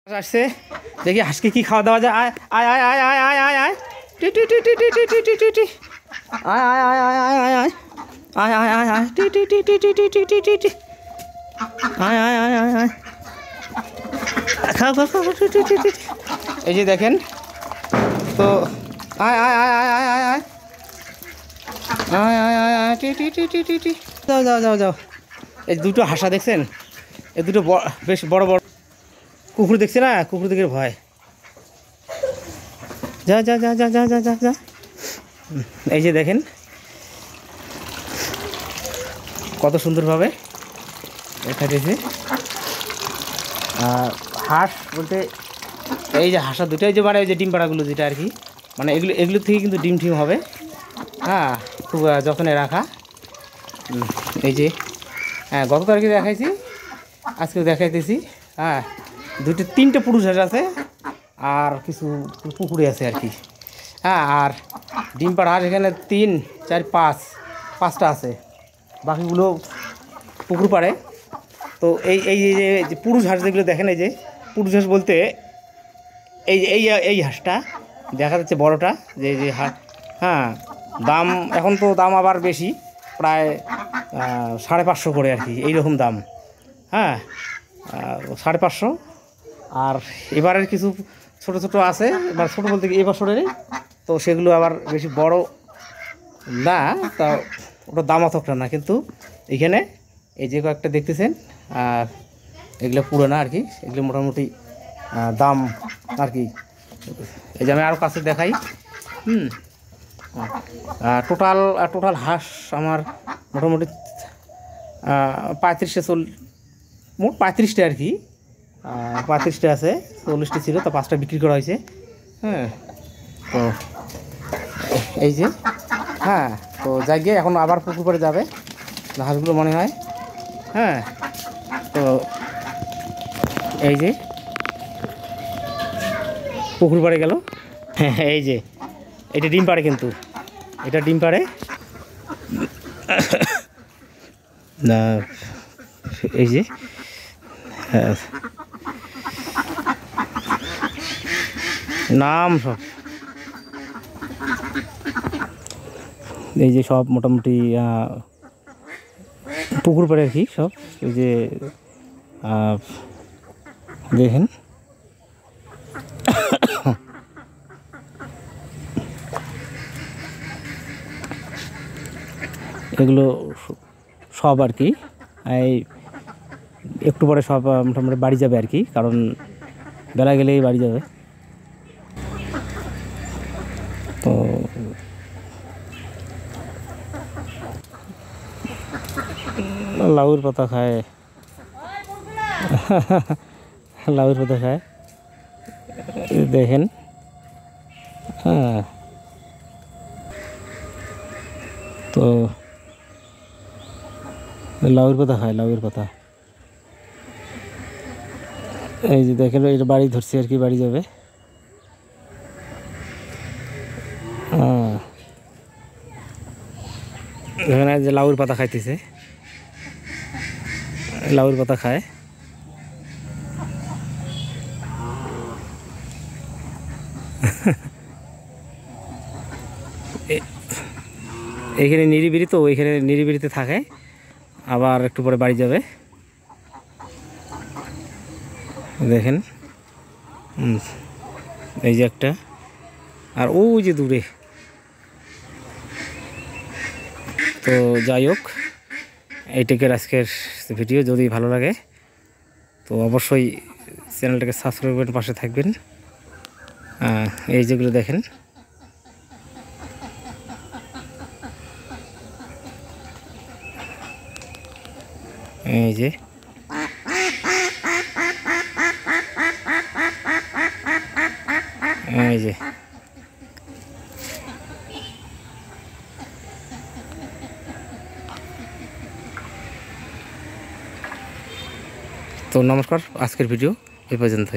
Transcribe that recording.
আসছে দেখি হাঁসকে কি খাওয়া দাওয়া যায়। আয় আয় আয় আয় আয় আয় আয় আয় টি টি টি টি টি টি টি টি টি টি আয় আয় আয় আয় আয় আয় আয় আয় আয় আয় আয় টি টি টি টি টি টি টি টি টি টি আয় আয় আয় আয় আয় খাও খাও খাও টি টি টি টি। এই যে দেখেন তো আয় আয় আয় আয় আয় আয় আয় আয় আয় আয় আয় টি টি টি টি টি টি যাও যাও যাও যাও। এই দুটো হাঁসা দেখছেন, এই দুটো বেশ বড় বড়। কুকুর দেখছে না, কুকুর দেখে ভয়। যা যা যা যা যা যা যা যা। এই যে দেখেন কত সুন্দরভাবে দেখা গেছে। হাঁস বলতে এই যে হাঁসা দুটাই যে মানে ওই যে ডিম পাড়াগুলো যেটা আর কি, মানে এগুলো থেকে কিন্তু ডিম টিম হবে। হ্যাঁ, খুব যত্নে রাখা। এই যে হ্যাঁ, গত তারিখে দেখাইছি, আজকে দেখাইতেছি। হ্যাঁ, তিনটে পুরুষ হাঁস আছে আর কিছু পুকুরে আছে আর কি। হ্যাঁ, আর ডিম পাড়া হাঁস এখানে 3, 4, 5টা আছে, বাকিগুলো পুকুর পাড়ে। তো এই এই যে পুরুষ হাঁস যেগুলো দেখেন, এই যে পুরুষ হাঁস বলতে এই এই এই হাঁসটা দেখা যাচ্ছে বড়টা, যে যে হাঁস। হ্যাঁ, দাম এখন তো দাম আবার বেশি, প্রায় 550 করে আর কি, এইরকম দাম। হ্যাঁ, 550। আর এবারের কিছু ছোট ছোট আছে, এবার ছোটো বলতে কি এই বছরেরই, তো সেগুলো আবার বেশি বড় না, তা ওটার দাম অতটা না। কিন্তু এখানে এই যে কয়েকটা দেখতেছেন, আর এগুলো পুরোনো আর কি, এগুলো মোটামুটি দাম আর কি। এই যে আমি আরও কাছে দেখাই। টোটাল হাঁস আমার মোটামুটি মোট 35টা আর কি। 35টা আছে, 40টা ছিল, তো 5টা বিক্রি করা হয়েছে। হ্যাঁ, তো এই যে হ্যাঁ, তো যাই গিয়ে এখন আবার পুকুর করে যাবে হাঁসগুলো মনে হয়। হ্যাঁ, তো এই যে পুকুর পাড়ে গেল। হ্যাঁ, এই যে এটা ডিম পাড়ে, কিন্তু এটা ডিম পাড়ে না। এই যে নাম সব, এই যে সব মোটামুটি পুকুর পাড়ে আর কি সব। এই যে দেখেন এগুলো সব আর কি। এই একটু পরে সব মোটামুটি বাড়ি যাবে আর কি, কারণ বেলা গেলেই বাড়ি যাবে। তো লাউয়ের পাতা খায়, লাউয়ের পাতা খায় দেখেন। হ্যাঁ, তো লাউয়ের পাতা খায়, লাউয়ের পাতা। এই যে দেখেন এটা বাড়ি ধরছে আর কি, বাড়ি যাবে। এখানে যে লাউয়ের পাতা খাইতেছে, লাউয়ের পাতা খায়। এইখানে নিরিবিলি, তো ওইখানে নিরিবিলিতে থাকে, আবার একটু পরে বাড়ি যাবে দেখেন। এই যে একটা, আর ওই যে দূরে। তো যাই হোক, এইটাকে আজকের ভিডিও যদি ভালো লাগে তো অবশ্যই চ্যানেলটাকে সাবস্ক্রাইব করে পাশে থাকবেন। এই যেগুলো দেখেন, এই যে এই যে তো নমস্কার, আজকের ভিডিও এই পর্যন্ত।